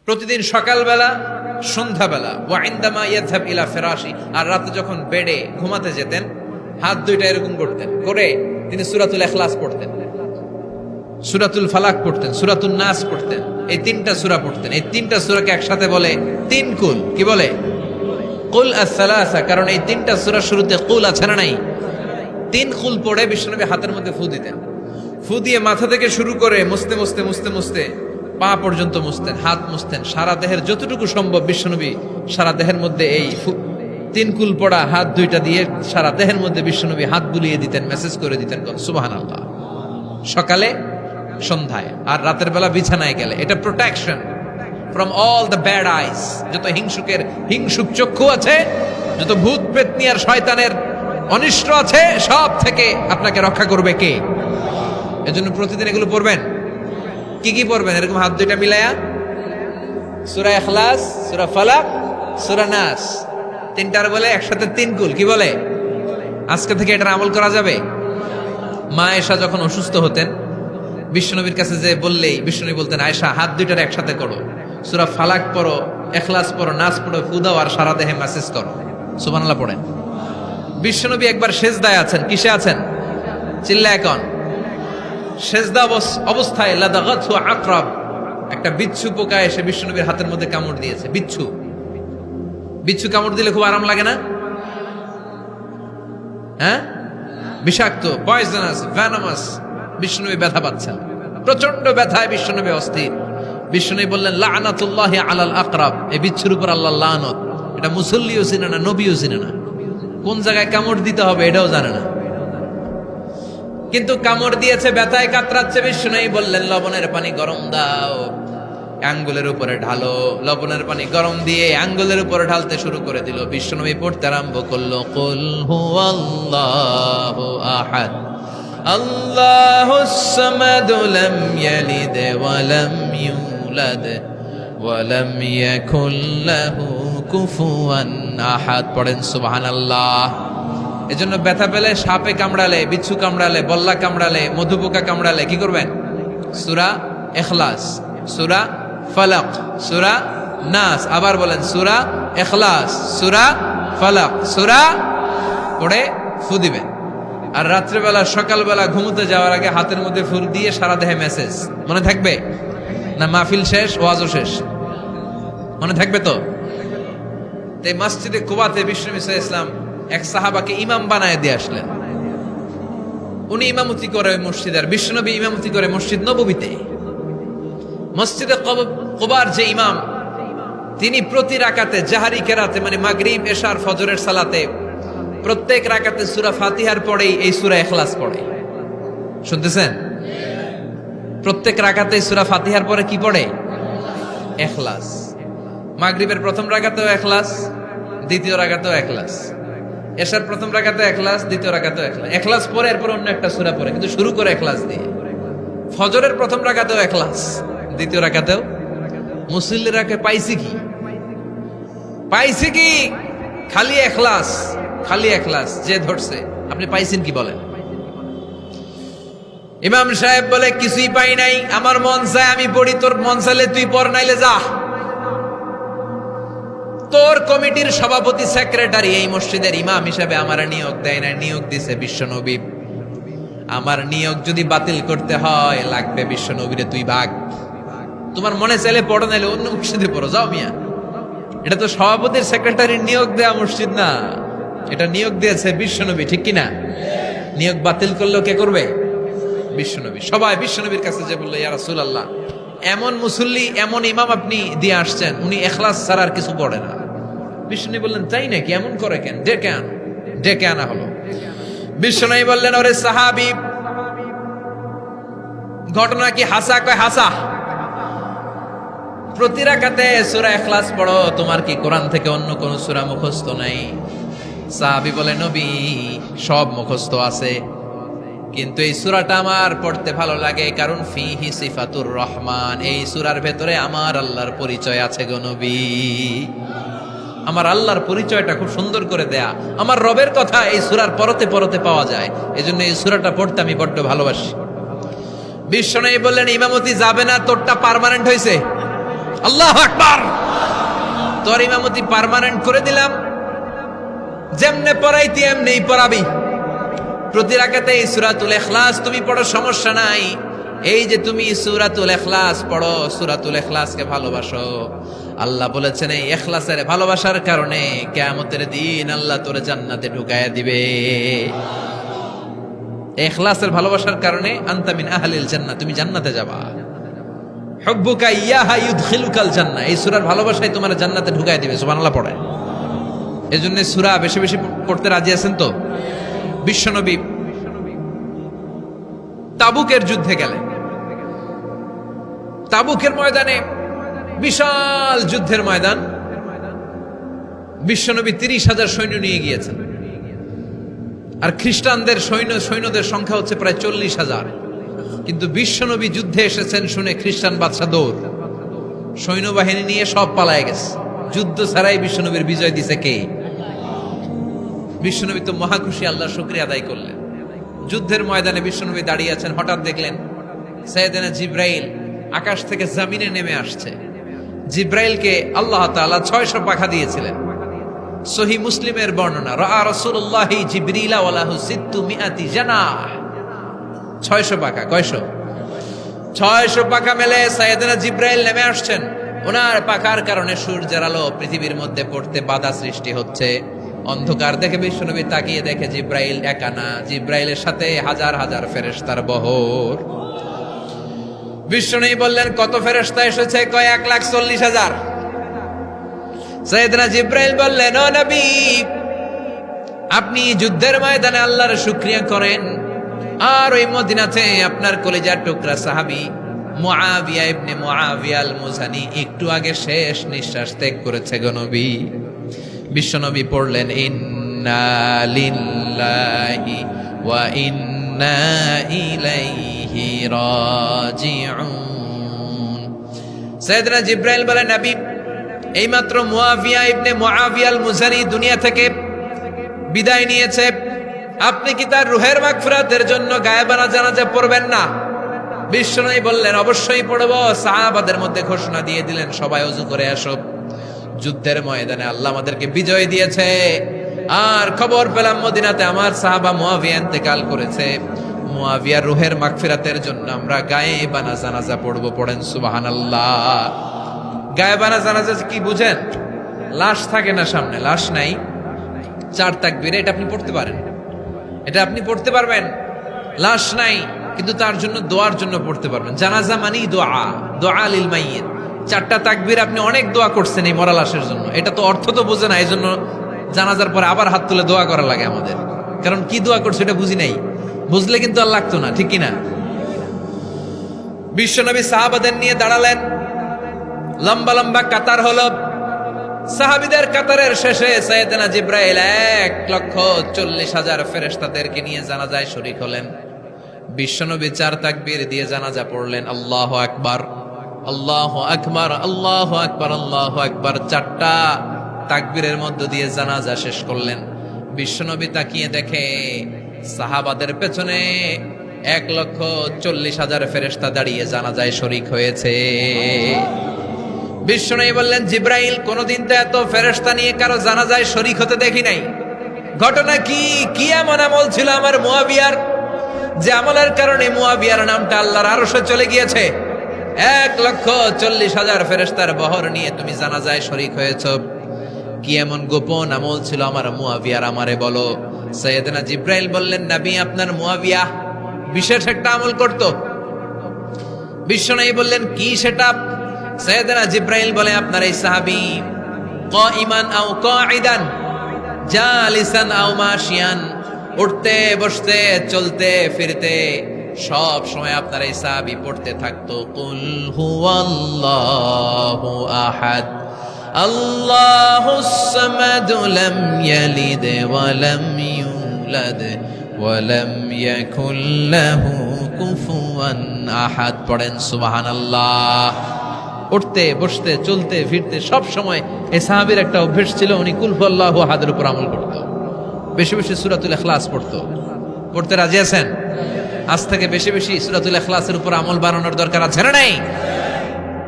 প্রতিদিন সকালবেলা, সন্ধ্যাবেলা, ওয়া ইনদামা ইয়াযহাব ইলা ফিরাশি, আর রাতে যখন বেডে ঘুমাতে যেতেন হাত দুইটা এরকম করতেন, করে তিনি সূরাতুল ইখলাস পড়তেন, সূরাতুল ফালাক পড়তেন, সূরাতুন নাস পড়তেন। এই তিনটা সূরা পড়তেন। এই তিনটা সূরাকে একসাথে বলে তিন কুল। কি বলে? কুল আস-সালাসা। কারণ এই তিনটা সূরার শুরুতে কুল আছে না নাই? তিন কুল পড়ে বিশ্বনবী হাতের মধ্যে ফু দিতেন। ফু দিয়ে মাথা থেকে শুরু করে মুছতে মুছতে মুছতে মুছতে পা পর্যন্ত মুছতেন, হাত মুছতেন, সারা দেহের যতটুকু সম্ভব বিশ্বনবী সারা দেহের মধ্যে এই তিন কুল পড়া হাত দুইটা দিয়ে সারা দেহের মধ্যে বিশ্বনবী হাত বুলিয়ে দিতেন, মেসেজ করে দিতেন সুবহানাল্লাহ। সকালে, সন্ধ্যায়, আর রাতের বেলা বিছানায় গেলে। এটা protection from all the bad আইস। যত হিংসুক চক্ষু আছে, যত ভূত পেতনি আর শয়তানের অনিষ্ট আছে, সব থেকে আপনাকে রক্ষা করবে কে? এজন্য প্রতিদিন এগুলো পড়বেন। কি কি পড়বেন? এরকম হাত দুইটা মিলায়া সূরা ইখলাস, সূরা ফালাক, সূরা নাস, তিনটার বলে একসাথে তিন কুল। কি বলে? আজকে থেকে এটার আমল করা যাবে। মা আয়েশা যখন অসুস্থ হতেন বিশ্বনবীর কাছে যে বললেই বিশ্বনবী বলতেন, আয়েশা হাত দুইটার একসাথে করো, সূরা ফালাক পড়ো, ইখলাস পড়ো, নাস পড়ো, ফু দাও, আর সারা দেহে মেসেজ করো। সুবহানাল্লাহ পড়েন। বিশ্বনবী একবার সেজদায় আছেন। কিসে আছেন? চিল্লা এখন। সেজদা অবস্থায় লাদাগাতহু আকরাব, একটা বিচ্ছু পোকা এসে বিশ্বনবীর হাতের মধ্যে কামড় দিয়েছে। বিচ্ছু কামড় দিলে খুব আরাম লাগে না? হ্যাঁ, বিষাক্ত, পয়জনাস, ভ্যানামাস। বিশ্বনবী ব্যথা পাচ্ছেন, প্রচন্ড ব্যথায় বিশ্বনবী অস্থির। বিশ্বনবী বললেন, লাআনাতুল্লাহি আলাল আকরাব, এই বিচ্ছুর উপর আল্লাহর লানত। এটা মুসল্লিও চিনে না, নবীও চিনে না, কোন জায়গায় কামড় দিতে হবে এটাও জানে না। কিন্তু কামড় দিয়েছে, ব্যথায় কাতরাচ্ছে। বিশ্বনবী বললেন, লবণের পানি গরম দাও, আঙ্গুলের উপরে ঢালো। লবণের পানি গরম দিয়ে আঙ্গুলের উপরে ঢালতে শুরু করে দিল। বিশ্বনবী পড়তে আরম্ভ করলো, কুল হুয়াল্লাহু আহাদ আল্লাহুস সামাদ লাম ইয়ালিদ ওয়া লাম ইউলাদ ওয়া লাম ইয়াকুল লাহু কুফুয়ান আহাদ। পড়েন সুবহানাল্লাহ। এজন্য ব্যথা পেলে, সাপে কামড়ালে, বিচ্ছু কামড়ালে, বল্লা কামড়ালে, মধুপোকা কামড়ালে কি করবেন? সূরা ইখলাস, সূরা ফালাক, সূরা নাস। আবার বলেন, সূরা ইখলাস, সূরা ফালাক, সূরা পড়ে ফু দিবেন। আর রাত্রেবেলা, সকালবেলা ঘুমোতে যাওয়ার আগে হাতের মধ্যে ফুল দিয়ে সারা দেহে মেসেজ। মনে থাকবে না? মাহফিল শেষ, ওয়াজও শেষ, মনে থাকবে তো? এই মসজিদে কুবাতে বিশ্বনবী সাল্লাল্লাহু আলাইহি ওয়াসাল্লাম এক সাহাবাকে ইমাম বানায় দিয়ে আসলেন। উনি ইমামতি করে মসজিদ, আর বিশ্বনবী ইমামতি করে মসজিদ নববীতে। মসজিদে কুবার যে ইমাম, তিনি প্রতি রাকাতে জাহারি কেরাতে, মানে মাগরিব, এশার, ফজরের সালাতে প্রত্যেক রাকাতে সূরা ফাতিহার পরেই এই সূরা ইখলাস পড়ে। শুনতেছেন? প্রত্যেক রাকাতে সূরা ফাতিহার পরে কি পড়ে? ইখলাস। মাগরিবের প্রথম রাকাতেও ইখলাস, দ্বিতীয় রাকাতেও ইখলাস, এশার প্রথম রাকাতে ইখলাস, দ্বিতীয় রাকাতেও ইখলাস। ইখলাস পরে এরপর অন্য একটা সূরা পড়ে, কিন্তু শুরু করে ইখলাস দিয়ে। ফজরের প্রথম রাকাতেও ইখলাস, দ্বিতীয় রাকাতেও। মুসল্লিরা পাইছে কি? পাইছে কি? খালি ইখলাস, খালি ইখলাস। যে ধরছে, আপনি পাইছেন কি বলেন? ইমাম সাহেব বলে, কিছুই পাই নাই, আমার মন চায় আমি পড়ি, তোর মন চাইলে তুই পড়, নাইলে যা। তোর কমিটির সভাপতি, সেক্রেটারি, এই মসজিদের ইমাম হিসাবে আমার নিয়োগ দেয় না, নিয়োগ দিছে বিশ্বনবী। আমার নিয়োগ যদি বাতিল করতে হয়, লাগবে বিশ্বনবীরে তুই ভাগ। তোমার মনে চাইলে পড়ো, নাইলে অন্য মসজিদে পড়ো, যাও মিয়া। এটা তো সভাপতির, সেক্রেটারির নিয়োগ দেয়া মসজিদ না, এটা নিয়োগ দিয়েছে বিশ্বনবী, ঠিক কিনা? নিয়োগ বাতিল করলেও কে করবে? বিশ্বনবী। সবাই বিশ্বনবীর কাছে যে বললো, ইয়া রাসূলুল্লাহ, এমন মুসল্লি, এমন ইমাম আপনি দিয়ে আসছেন, উনি ইখলাস ছাড়া আর কিছু পড়ে না। বিশ্বনবী বললেন, তাই নাকি? এমন করে কেন? ডেকে আনা হলো। বিশ্বনবী বললেন, ওরে সাহাবী, ঘটনা কি হাসা? কয় হাসা। প্রতি রাকাতে সূরা ইখলাস পড়ো, তোমার কি কোরআন থেকে অন্য কোন সূরা মুখস্থ নাই? সাহাবী বলে, নবী, সব মুখস্থ আছে, কিন্তু এই সূরাটা আমার পড়তে ভালো লাগে, কারণ ফিহি সিফাতুর রহমান, এই সূরার ভেতরে আমার আল্লাহর পরিচয় আছে গো নবী। আমার আল্লাহর পরিচয়টা খুব সুন্দর করে দেয়া, আমার রবের কথা এই সূরার পরতে পরতে পাওয়া যায়, এজন্য এই সূরাটা পড়তে আমি বড্ড ভালোবাসি। বিশ্বনবী বললেন, ইমামতি যাবে না, তোরটা পার্মানেন্ট হয়েছে, আল্লাহু আকবার। তোর ইমামতি পার্মানেন্ট করে দিলাম, যেমনে পড়াইতি এমনিই পড়াবি। প্রতি রাকাতে এই সূরাতুল ইখলাস তুমি পড়ো, সমস্যা নাই। এই যে তুমি সূরাতুল ইখলাস পড়ো, সূরাতুল ইখলাসকে ভালোবাসো, আল্লাহ বলেছেন এই ইখলাসের ভালোবাসার কারণে কিয়ামতের দিন আল্লাহ তোরে জান্নাতে ঢুকায়া দিবে। ইখলাসের ভালোবাসার কারণে আনতা মিন আহলিল জান্নাহ, তুমি জান্নাতে যাবা। হুব্বুকা ইয়াহা ইউদখিলুকাল জান্নাহ, এই সূরার ভালোবাসায় তোমার জান্নাতে ঢুকায়া দিবে। সুবহানাল্লাহ পড়েন। এজন্য সূরা বেশি বেশি পড়তে রাজি আছেন তো? বিশ্বনবী তাবুকের যুদ্ধে গেলেন। তাবুকের ময়দানে বিশাল যুদ্ধের ময়দান, বিশ্বনবী 30,000 সৈন্য নিয়ে গিয়েছেন। আর খ্রিস্টানদের সৈন্যদের সংখ্যা হচ্ছে প্রায় 40,000। কিন্তু বিশ্বনবী যুদ্ধে এসেছেন শুনে খ্রিস্টান বাদশা দৌড়, সৈন্যবাহিনী নিয়ে সব পালায় গেছে। যুদ্ধ ছাড়াই বিশ্বনবীর বিজয় দিছে কে? বিশ্বনবী তো মহা খুশি, আল্লাহর শুকরিয়া আদায় করলেন। যুদ্ধের ময়দানে বিশ্বনবী দাঁড়িয়ে আছেন, হঠাৎ দেখলেন সাইয়েদনা জিব্রাইল আকাশ থেকে জমিনে নেমে আসছে। জিব্রাইলকে আল্লাহ তাআলা 600 পাখা দিয়েছিলেন। সহিহ মুসলিমের বর্ণনা, রাআ রাসূলুল্লাহি জিবরিলা ওয়া লাহু 600 জানাহ। 600 পাখা। কয়শো? 600 পাখা মেলে সাইয়েদনা জিব্রাইল নেমে আসছেন। ওনার পাখার কারণে সূর্যের আলো পৃথিবীর মধ্যে পড়তে বাধা সৃষ্টি হচ্ছে। অন্ধকার দেখে বিশ্বনবী তাকিয়ে দেখে জিব্রাইল একা না, জিব্রাইলের সাথে হাজার হাজার ফেরেশতার বহর। বিশ্বনবী বললেন, কত ফেরেশতা এসেছে? কয় 1,40,000। সাইয়েদনা জিব্রাইল বললেন, ও নবী, আপনি যুদ্ধের ময়দানে আল্লাহর শুকরিয়া করেন, আর ওই মদিনাতে আপনার কলিজার টুকরা সাহাবী মুআবিয়া ইবনে মুআবিয়া আল মুজানি একটু আগে শেষ নিঃশ্বাস ত্যাগ করেছে গো নবী। বিশ্বনবী পড়লেন, ইন্না লিল্লাহি ওয়া ইন্না ইলাইহি রাজিউন। সাইয়েদনা জিব্রাইল বলেন, নবী, এইমাত্র মুআবিয়া ইবনে মুআবিয়া আল মুজানি দুনিয়া থেকে বিদায় নিয়েছে, আপনি কি তার রুহের মাগফিরাতের জন্য গায়েবানা জানাজা পড়বেন না? বিশ্বনবী বললেন, অবশ্যই পড়ব। সাহাবাদের মধ্যে ঘোষণা দিয়ে দিলেন, সবাই ওযু করে আসো। যুদ্ধের ময়দানে আল্লাহ আমাদেরকে বিজয় দিয়েছে, আর খবর পেলাম মদিনাতে আমার সাহাবা মুআবিয়া ইন্তেকাল করেছে। মুআবিয়ার রুহের মাগফিরাতের জন্য আমরা গায়েবানা জানাজা পড়ব। পড়েন সুবহানাল্লাহ। গায়েবানা জানাজা কি বুঝেন? লাশ থাকে না সামনে, লাশ নাই, 4 তাকবীরে এটা আপনি পড়তে পারেন, এটা আপনি পড়তে পারবেন। লাশ নাই, কিন্তু তার জন্য দোয়ার জন্য পড়তে পারবেন। জানাজা মানেই দোয়া, দোয়া লিল মাইয়িত। 4টা তাকবীর আপনি অনেক দোয়া করছেন এই মরা লাশের জন্য, এটা তো অর্থ তো বোঝে না, এই জন্য জানাজার পরে আবার হাত তুলে দোয়া করা লাগে আমাদের। কারণ কি দোয়া করছে এটা বুঝি নাই, বুঝলে কিন্তু আর লাগতো না, ঠিক কিনা? বিশ্বনবী সাহাবাদের নিয়ে দাঁড়ালেন, লম্বা লম্বা কাতার হলো। সাহাবীদের কাতারের শেষে সাইয়েদনা জিব্রাইল 1,40,000 ফেরেশতাদেরকে নিয়ে জানাজায় শরীক হলেন। বিশ্বনবী 4 তাকবীর দিয়ে জানাজা পড়লেন, আল্লাহু আকবার, আল্লাহু আকবার, আল্লাহু আকবার, আল্লাহু আকবার। 4টা তাকবীরের মধ্য দিয়ে জানাজা শেষ করলেন। বিশ্বনবী তাকিয়ে দেখে সাহাবাদের পেছনে 1,40,000 ফেরেশতা দাঁড়িয়ে জানাজায় শরীক হয়েছে। বিশ্বনবী বললেন, জিব্রাইল, কোনদিন তো এত ফেরেশতা নিয়ে কারো জানাজায় শরীক হতে দেখি নাই। ঘটনা কি? কি এমন আমল ছিল আমার মুআবিয়ার, যে আমলের কারণে মুআবিয়ার নামটা আল্লাহর আরশে চলে গিয়েছে? 1,40,000 ফেরেশতার বহর নিয়ে তুমি জানাজায় শরীক হয়েছো। কি এমন গোপন আমল ছিল আমার মুআবিয়ার, আমারে বলো। সাইয়েদনা জিব্রাইল বললেন, নবী, আপনার মুআবিয়া বিশেষ একটা আমল করত। বিশ্বনবী বললেন, কি সেটা? সাইয়েদনা জিব্রাইল বলে, আপনার এই সাহাবী কাইমান আও কাঈদান, জালিসান আও মাশিয়ান, উঠতে বসতে চলতে ফিরতে সব সময় আপনার এই সাহাবী পড়তে থাকতো, কুল হুয়াল্লাহু আহাদ, আল্লাহুস সামাদ, লাম ইয়ালিদ ওয়া লাম ইউলাদ ওয়া লাম ইয়াকুল লাহু কুফুয়ান আহাদ। পড়েন সুবহানাল্লাহ। উঠতে বসতে চলতে ফিরতে সব সময় এই সাহাবীর একটা অভ্যাস ছিল, উনি কুল হুয়াল্লাহু আহাদের উপর আমল করত। বেশি বেশি সূরাতুল ইখলাস পড়তো। পড়তে রাজি আছেন? আজ থেকে বেশি বেশি সূরাতুল ইখলাসের উপর আমল বানানোর দরকার আছে না নাই?